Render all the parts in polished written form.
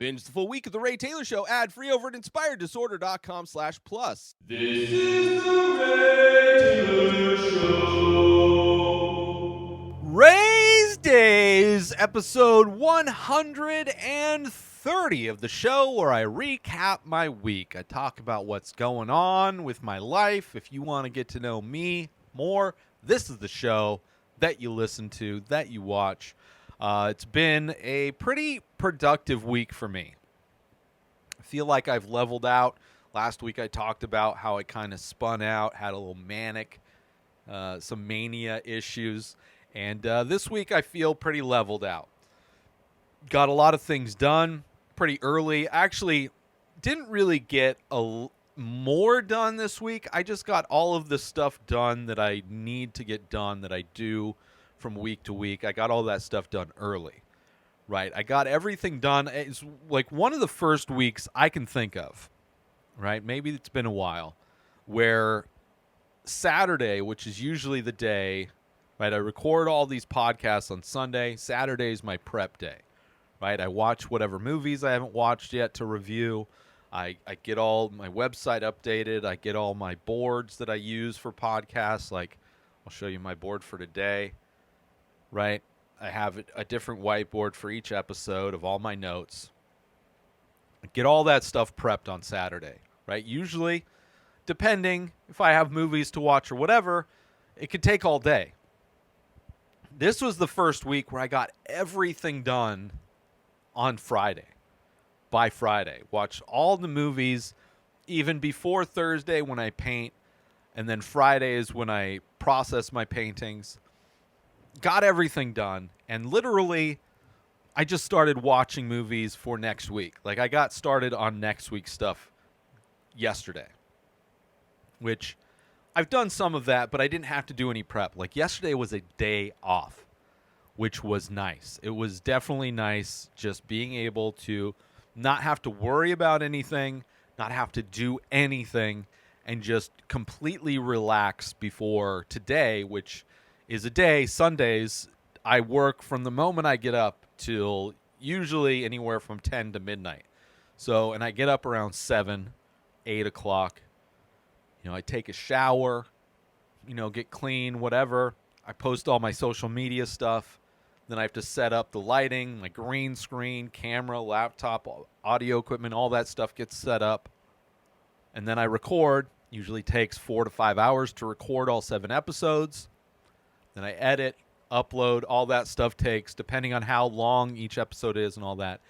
Binge the full week of The Ray Taylor Show ad-free over at inspireddisorder.com/plus. This is The Ray Taylor Show. Rayz Dayz, episode 130 of the show, where I recap my week. I talk about what's going on with my life. If you want to get to know me more, this is the show that you listen to, that you watch. It's been a pretty productive week for me. I feel like I've leveled out. Last week I talked about how I kind of spun out, had a little manic, some mania issues. And this week I feel pretty leveled out. Got a lot of things done pretty early. Actually, didn't really get more done this week. I just got all of the stuff done that I need to get done, that I do from week to week. I got all that stuff done early, right? I got everything done. It's like one of the first weeks I can think of, right? Maybe it's been a while, where Saturday, which is usually the day, right? I record all these podcasts on Sunday. Saturday is my prep day, right? I watch whatever movies I haven't watched yet to review. I get all my website updated. I get all my boards that I use for podcasts. Like, I'll show you my board for today, right? I have a different whiteboard for each episode of all my notes. I get all that stuff prepped on Saturday, right? Usually, depending if I have movies to watch or whatever, it could take all day. This was the first week where I got everything done on Friday. By Friday. Watched all the movies even before Thursday when I paint, and then Friday is when I process my paintings. Got everything done, and literally I just started watching movies for next week. Like, I got started on next week's stuff yesterday, which I've done some of that, but I didn't have to do any prep. Like, yesterday was a day off, which was nice. It was definitely nice just being able to not have to worry about anything, not have to do anything, and just completely relax before today, which is a day, Sundays, I work from the moment I get up till usually anywhere from 10 to midnight. So, and I get up around 7, 8 o'clock. You know, I take a shower, get clean, whatever. I post all my social media stuff. Then I have to set up the lighting, my green screen, camera, laptop, audio equipment, all that stuff gets set up. And then I record. Usually takes 4 to 5 hours to record all 7 episodes. Then I edit, upload, all that stuff takes, depending on how long each episode is and all that.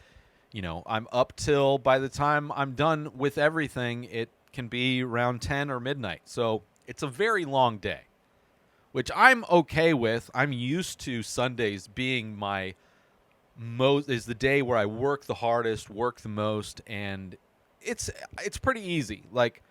I'm up till, by the time I'm done with everything, it can be around 10 or midnight. So it's a very long day, which I'm okay with. I'm used to Sundays being is the day where I work the hardest, work the most, and it's pretty easy. Like,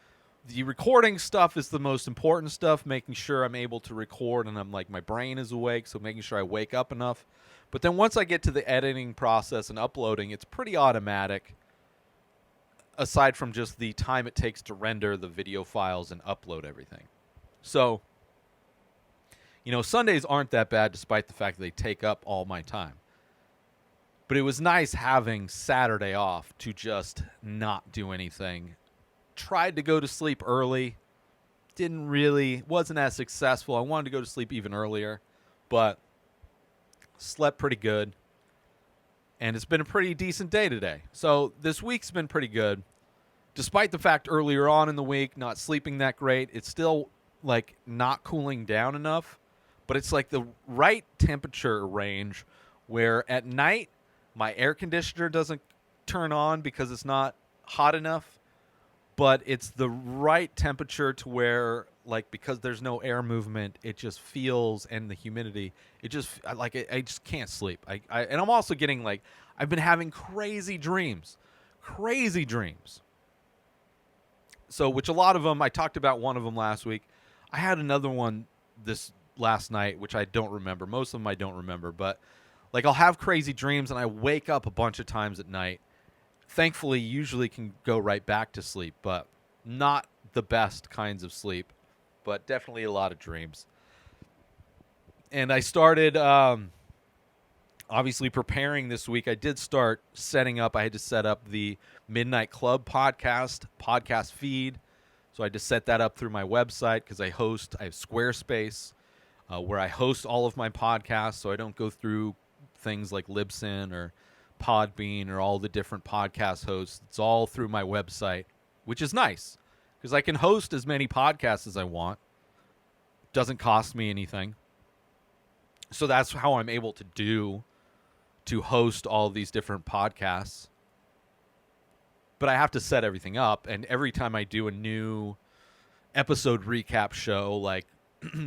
the recording stuff is the most important stuff, making sure I'm able to record and I'm like, my brain is awake, so making sure I wake up enough. But then once I get to the editing process and uploading, it's pretty automatic, aside from just the time it takes to render the video files and upload everything. So, Sundays aren't that bad despite the fact that they take up all my time. But it was nice having Saturday off to just not do anything. Tried to go to sleep early. Wasn't as successful. I wanted to go to sleep even earlier, but slept pretty good. And it's been a pretty decent day today. So this week's been pretty good. Despite the fact earlier on in the week, not sleeping that great, it's still like not cooling down enough. But it's like the right temperature range where at night my air conditioner doesn't turn on because it's not hot enough. But it's the right temperature to where, like, because there's no air movement, it just feels, and the humidity, I just can't sleep. And I'm also getting, like, I've been having crazy dreams. So, which a lot of them, I talked about one of them last week. I had another one this last night, which I don't remember. Most of them I don't remember. But, like, I'll have crazy dreams, and I wake up a bunch of times at night. Thankfully, usually can go right back to sleep, but not the best kinds of sleep, but definitely a lot of dreams. And I started obviously preparing this week, I did start setting up. I had to set up the Midnight Club podcast feed. So I had to set that up through my website because I have Squarespace where I host all of my podcasts. So I don't go through things like Libsyn or Podbean or all the different podcast hosts. It's all through my website, which is nice because I can host as many podcasts as I want. Doesn't cost me anything. So that's how I'm able to host all these different podcasts. But I have to set everything up, and every time I do a new episode recap show, like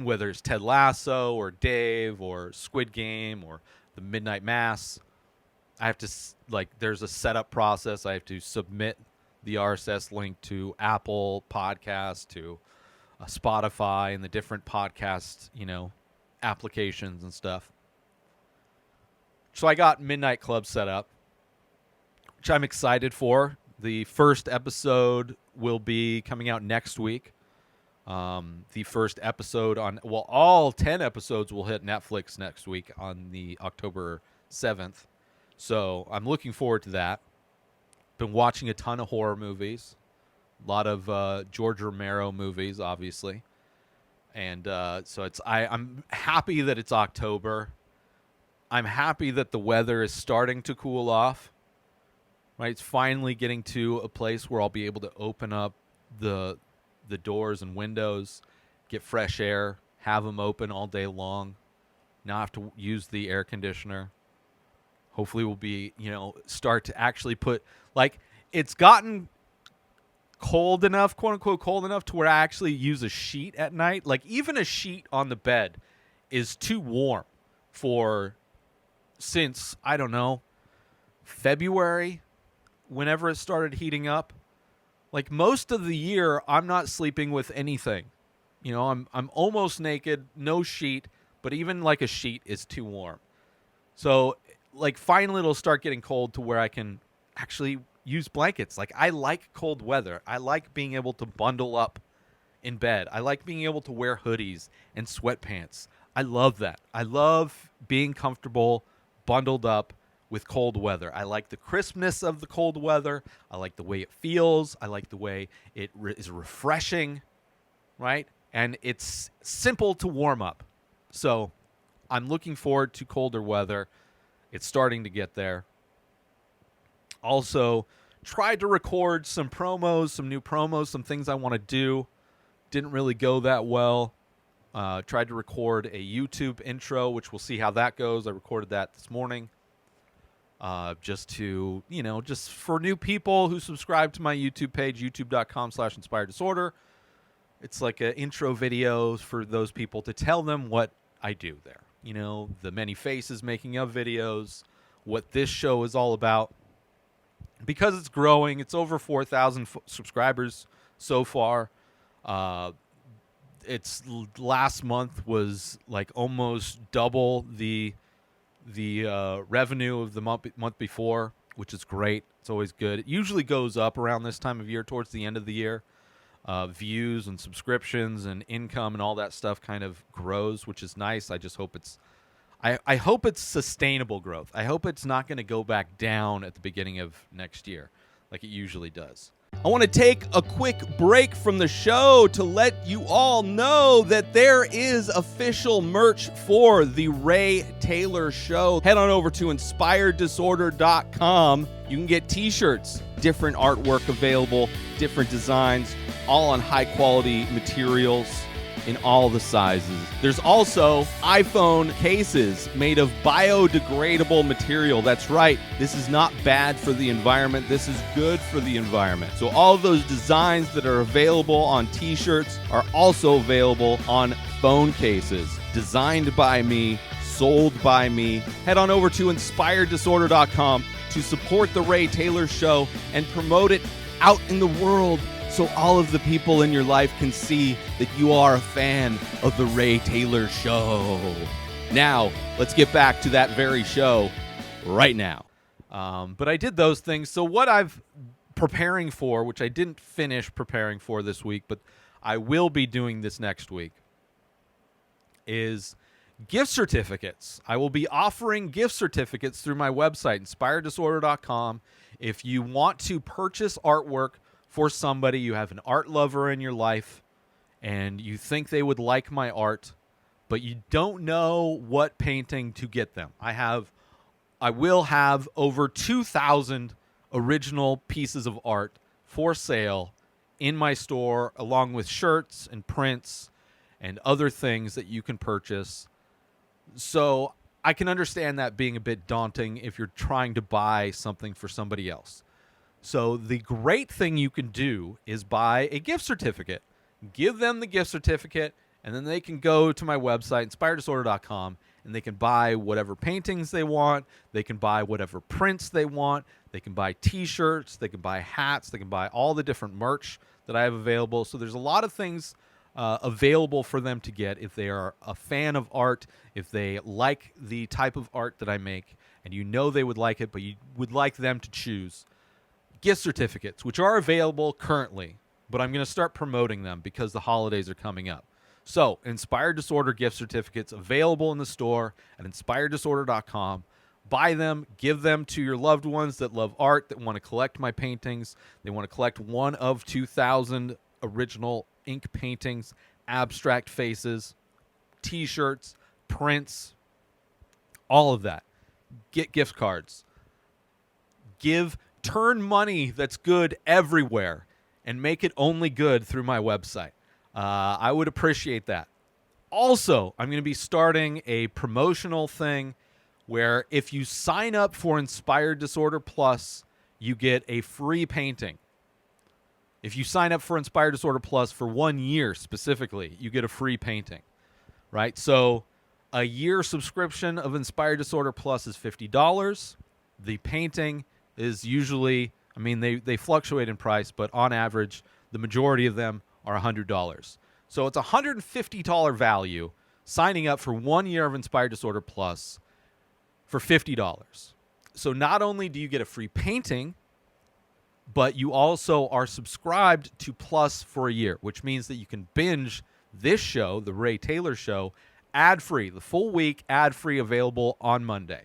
whether it's Ted Lasso or Dave or Squid Game or the Midnight Mass, I have to, there's a setup process. I have to submit the RSS link to Apple Podcasts, to Spotify, and the different podcast, applications and stuff. So I got Midnight Club set up, which I'm excited for. The first episode will be coming out next week. The first episode all 10 episodes will hit Netflix next week on the October 7th. So I'm looking forward to that. Been watching a ton of horror movies. A lot of George Romero movies, obviously. And so I'm happy that it's October. I'm happy that the weather is starting to cool off. Right, it's finally getting to a place where I'll be able to open up the doors and windows, get fresh air, have them open all day long, not have to use the air conditioner. Hopefully we'll be, start to actually put, it's gotten cold enough, quote unquote cold enough, to where I actually use a sheet at night. Like, even a sheet on the bed is too warm since, I don't know, February, whenever it started heating up. Like, most of the year, I'm not sleeping with anything. I'm almost naked, no sheet, but even like a sheet is too warm. So, finally it'll start getting cold to where I can actually use blankets. I like cold weather. I like being able to bundle up in bed. I like being able to wear hoodies and sweatpants. I love that. I love being comfortable, bundled up with cold weather. I like the crispness of the cold weather. I like the way it feels. I like the way it is refreshing, right? And it's simple to warm up. So I'm looking forward to colder weather. It's starting to get there. Also, tried to record some promos, some new promos, some things I want to do. Didn't really go that well. Tried to record a YouTube intro, which we'll see how that goes. I recorded that this morning. Just for new people who subscribe to my YouTube page, youtube.com/inspireddisorder. It's like an intro video for those people to tell them what I do there. The many faces making of videos, what this show is all about. Because it's growing, it's over 4,000 subscribers so far. It's last month was almost double the revenue of the month before, which is great. It's always good. It usually goes up around this time of year, towards the end of the year. Views and subscriptions and income and all that stuff kind of grows, which is nice. I just hope I hope it's sustainable growth. I hope it's not going to go back down at the beginning of next year like it usually does. I want to take a quick break from the show to let you all know that there is official merch for the Ray Taylor Show. Head on over to inspireddisorder.com. You can get t-shirts, different artwork available, different designs, all on high-quality materials in all the sizes. There's also iPhone cases made of biodegradable material. That's right. This is not bad for the environment. This is good for the environment. So all of those designs that are available on t-shirts are also available on phone cases. Designed by me, sold by me. Head on over to inspireddisorder.com to support the Ray Taylor Show and promote it out in the world, so all of the people in your life can see that you are a fan of the Ray Taylor Show. Now, let's get back to that very show right now. But I did those things. So what I've preparing for, which I didn't finish preparing for this week, but I will be doing this next week, is Gift certificates. I will be offering gift certificates through my website, inspireddisorder.com. If you want to purchase artwork for somebody, you have an art lover in your life, and you think they would like my art, but you don't know what painting to get them. I will have over 2,000 original pieces of art for sale in my store, along with shirts and prints and other things that you can purchase. So I can understand that being a bit daunting if you're trying to buy something for somebody else. So the great thing you can do is buy a gift certificate. Give them the gift certificate, and then they can go to my website, inspireddisorder.com, and they can buy whatever paintings they want. They can buy whatever prints they want. They can buy T-shirts. They can buy hats. They can buy all the different merch that I have available. So there's a lot of things available for them to get if they are a fan of art, if they like the type of art that I make, and you know they would like it, but you would like them to choose. Gift certificates, which are available currently, but I'm going to start promoting them because the holidays are coming up. So, Inspired Disorder gift certificates available in the store at inspireddisorder.com. Buy them, give them to your loved ones that love art, that want to collect my paintings. They want to collect one of 2,000 original ink paintings, abstract faces, T-shirts, prints, all of that. Get gift cards. Turn money that's good everywhere and make it only good through my website. I would appreciate that. Also, I'm going to be starting a promotional thing where if you sign up for Inspired Disorder Plus, you get a free painting. If you sign up for Inspired Disorder Plus for 1 year specifically, you get a free painting, right? So a year subscription of Inspired Disorder Plus is $50. The painting is usually, they fluctuate in price, but on average, the majority of them are $100. So it's a $150 value signing up for 1 year of Inspired Disorder Plus for $50. So not only do you get a free painting, but you also are subscribed to Plus for a year, which means that you can binge this show, the Ray Taylor Show, ad-free, the full week, ad-free, available on Monday.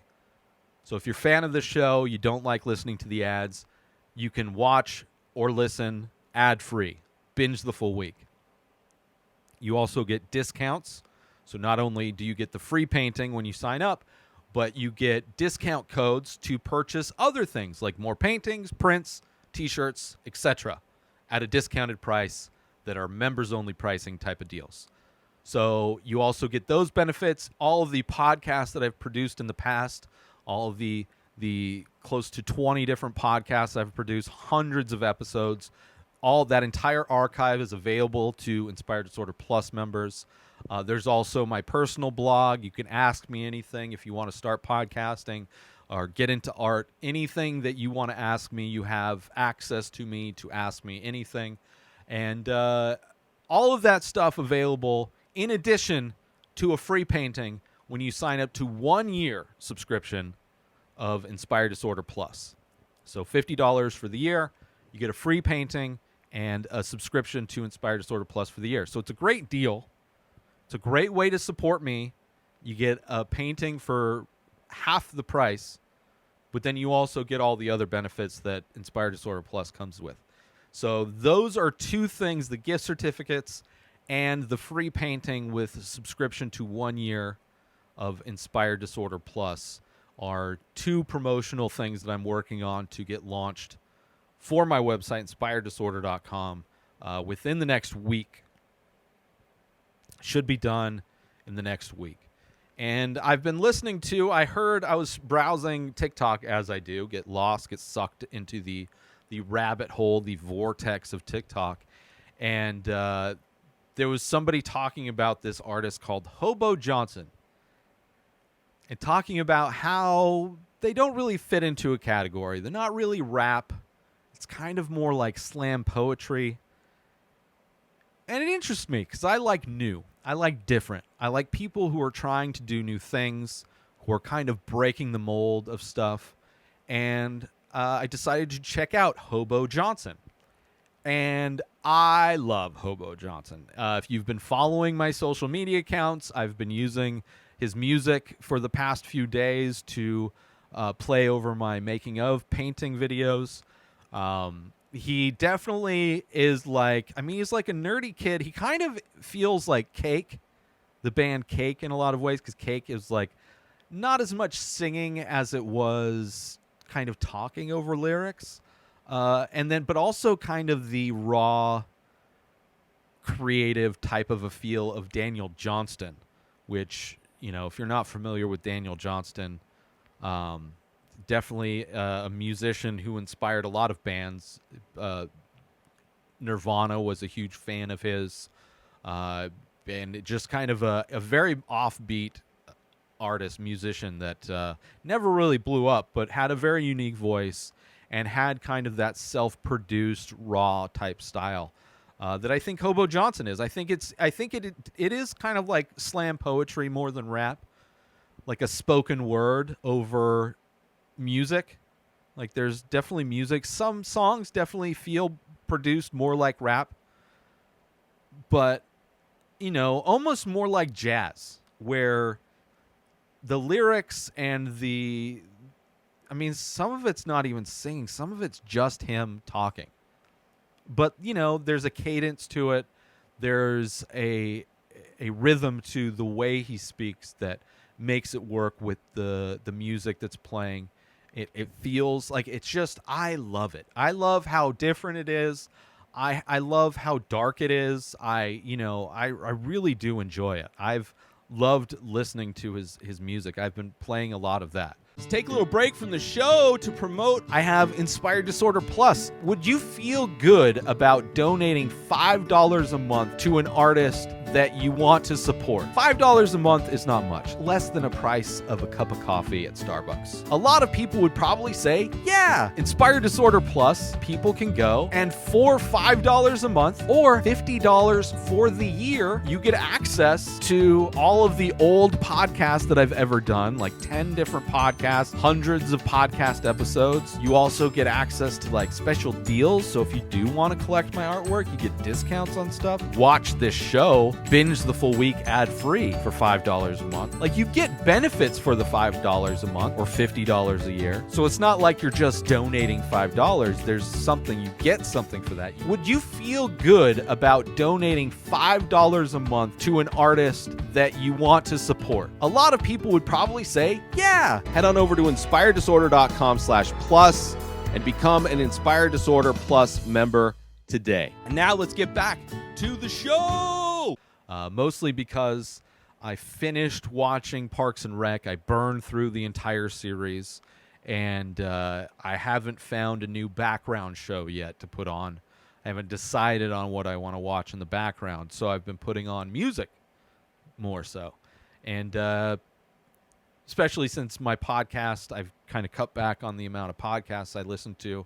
So if you're a fan of the show, you don't like listening to the ads, you can watch or listen ad-free. Binge the full week. You also get discounts. So not only do you get the free painting when you sign up, but you get discount codes to purchase other things like more paintings, prints, T-shirts, etc. at a discounted price that are members-only pricing type of deals. So you also get those benefits. All of the podcasts that I've produced in the past, all of the close to 20 different podcasts I've produced, hundreds of episodes, all that entire archive is available to Inspired Disorder Plus members. There's also my personal blog. You can ask me anything if you want to start podcasting or get into art. Anything that you want to ask me, you have access to me to ask me anything. And all of that stuff available in addition to a free painting when you sign up to 1 year subscription of Inspired Disorder Plus. So $50 for the year. You get a free painting and a subscription to Inspired Disorder Plus for the year. So it's a great deal. It's a great way to support me. You get a painting for half the price, but then you also get all the other benefits that Inspired Disorder Plus comes with. So those are two things, the gift certificates and the free painting with subscription to 1 year of Inspired Disorder Plus are two promotional things that I'm working on to get launched for my website, inspireddisorder.com, within the next week. Should be done in the next week. And I've been listening to, I was browsing TikTok as I do, get lost, get sucked into the rabbit hole, the vortex of TikTok. And there was somebody talking about this artist called Hobo Johnson and talking about how they don't really fit into a category. They're not really rap. It's kind of more like slam poetry. And it interests me because I like new. I like different. I like people who are trying to do new things, who are kind of breaking the mold of stuff. And I decided to check out Hobo Johnson. And I love Hobo Johnson. If you've been following my social media accounts, I've been using his music for the past few days to play over my making of painting videos. He definitely is like, I mean, he's like a nerdy kid. He kind of feels like Cake, the band Cake, in a lot of ways, because Cake is like not as much singing as it was kind of talking over lyrics. But also kind of the raw, creative type of a feel of Daniel Johnston, which, you know, if you're not familiar with Daniel Johnston, definitely a musician who inspired a lot of bands. Nirvana was a huge fan of his, and just kind of a very offbeat artist, musician that never really blew up, but had a very unique voice and had kind of that self-produced, raw type style that I think Hobo Johnson is. I think it is kind of like slam poetry more than rap, like a spoken word over music. Like there's definitely music. Some songs definitely feel produced more like rap, but you know, almost more like jazz, where the lyrics and I mean, some of it's not even singing. Some of it's just him talking. But, you know, there's a cadence to it. There's a rhythm to the way he speaks that makes it work with the music that's playing. It feels like it's just, I love it. I love how different it is. I love how dark it is. I really do enjoy it. I've loved listening to his music. I've been playing a lot of that. Let's take a little break from the show to promote. I have Inspired Disorder Plus. Would you feel good about donating $5 a month to an artist that you want to support? $5 a month is not much, less than a price of a cup of coffee at Starbucks. A lot of people would probably say, yeah, Inspired Disorder Plus, people can go, and for $5 a month or $50 for the year, you get access to all of the old podcasts that I've ever done, like 10 different podcasts, hundreds of podcast episodes. You also get access to like special deals. So if you do want to collect my artwork, you get discounts on stuff. Watch this show, binge the full week ad-free for $5 a month. Like, you get benefits for the $5 a month or $50 a year. So it's not like you're just donating $5. There's something, you get something for that. Would you feel good about donating $5 a month to an artist that you want to support? A lot of people would probably say, yeah. Head on over to inspireddisorder.com/plus and become an Inspired Disorder Plus member today. And now let's get back to the show. Mostly because I finished watching Parks and Rec. I burned through the entire series, and I haven't found a new background show yet to put on. I haven't decided on what I want to watch in the background, so I've been putting on music more so. And especially since my podcast, I've kind of cut back on the amount of podcasts I listen to.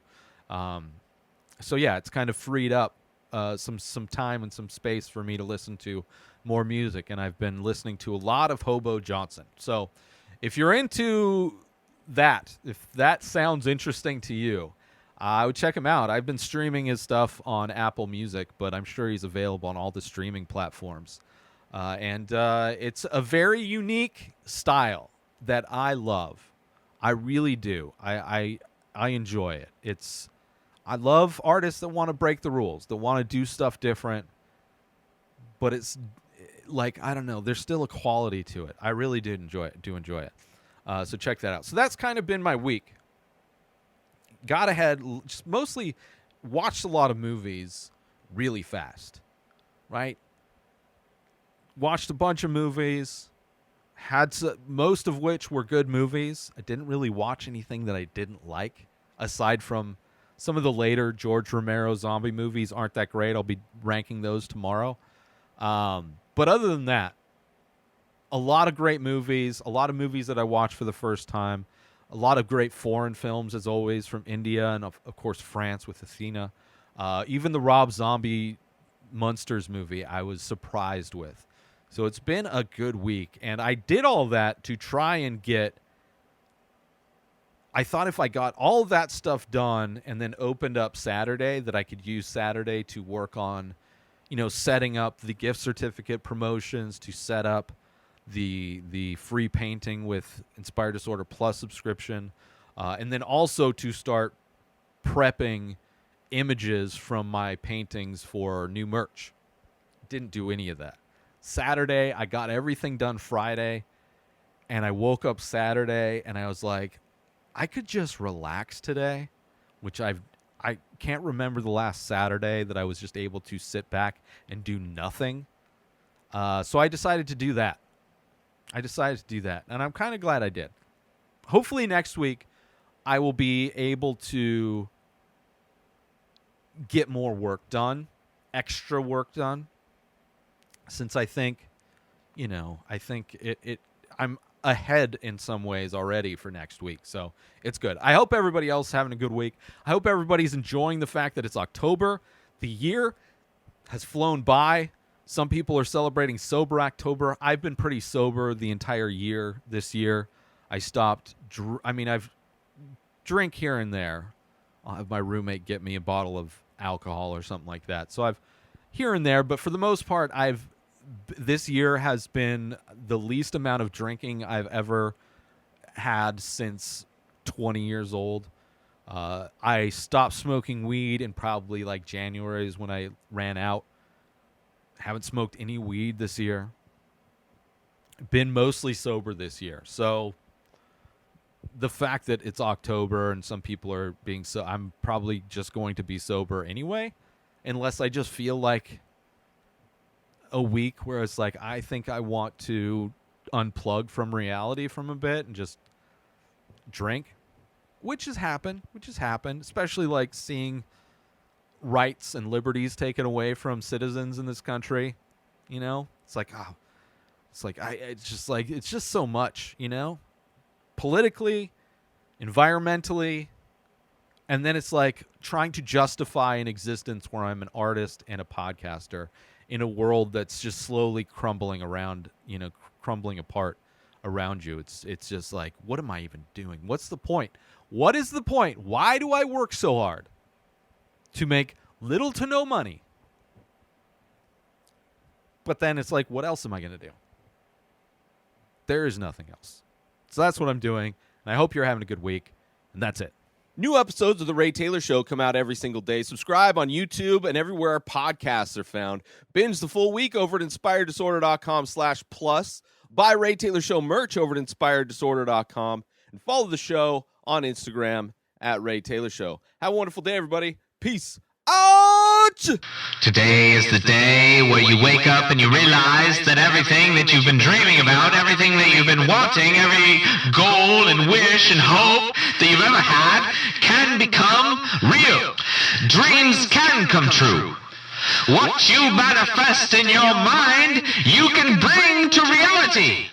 So yeah, it's kind of freed up some time and some space for me to listen to more music, and I've been listening to a lot of Hobo Johnson. So if you're into that, if that sounds interesting to you, I would check him out. I've been streaming his stuff on Apple Music, but I'm sure he's available on all the streaming platforms. And it's a very unique style that I love. I really do. I enjoy it. I love artists that want to break the rules, that want to do stuff different, but it's like, I don't know, there's still a quality to it. I really did enjoy it. So check that out. So that's kind of been my week. Got ahead, just mostly watched a lot of movies really fast, right? Watched a bunch of movies, most of which were good movies. I didn't really watch anything that I didn't like, aside from some of the later George Romero zombie movies aren't that great. I'll be ranking those tomorrow. But other than that, a lot of great movies, a lot of movies that I watched for the first time, a lot of great foreign films, as always, from India and, of course, France with Athena. Even the Rob Zombie Monsters movie I was surprised with. So it's been a good week. And I did all that to try and get... I thought if I got all that stuff done and then opened up Saturday, that I could use Saturday to work on, setting up the gift certificate promotions, to set up the free painting with Inspired Disorder Plus subscription, and then also to start prepping images from my paintings for new merch. Didn't do any of that. Saturday, I got everything done Friday, and I woke up Saturday and I was like, I could just relax today, which I can't remember the last Saturday that I was just able to sit back and do nothing. So I decided to do that. And I'm kind of glad I did. Hopefully next week I will be able to get more work done, extra work done, since I think, I'm ahead in some ways already for next week. So it's good. I hope everybody else is having a good week. I hope everybody's enjoying the fact that it's October. The year has flown by. Some people are celebrating Sober October. I've been pretty sober the entire year this year. I stopped. I've drink here and there. I'll have my roommate get me a bottle of alcohol or something like that. So I've here and there, but for the most part, this year has been the least amount of drinking I've ever had since 20 years old. I stopped smoking weed in probably like January is when I ran out. Haven't smoked any weed this year. Been mostly sober this year. So the fact that it's October and some people are being I'm probably just going to be sober anyway, unless I just feel like a week where it's like I think I want to unplug from reality from a bit and just drink, which has happened, especially like seeing rights and liberties taken away from citizens in this country. It's like, it's just so much, politically, environmentally, and then it's like trying to justify an existence where I'm an artist and a podcaster in a world that's just slowly crumbling apart around you. It's just like, what am I even doing? What's the point? What is the point? Why do I work so hard to make little to no money? But then it's like, what else am I going to do? There is nothing else. So that's what I'm doing, and I hope you're having a good week, and that's it. New episodes of The Ray Taylor Show come out every single day. Subscribe on YouTube and everywhere our podcasts are found. Binge the full week over at inspireddisorder.com/plus. Buy Ray Taylor Show merch over at inspireddisorder.com. And follow the show on Instagram at Ray Taylor Show. Have a wonderful day, everybody. Peace out! Today is the day where you wake up and you realize that everything that you've been dreaming about, everything that you've been wanting, every goal and wish and hope that you've ever had can become real. Dreams can come true. What you manifest in your mind, you can bring to reality.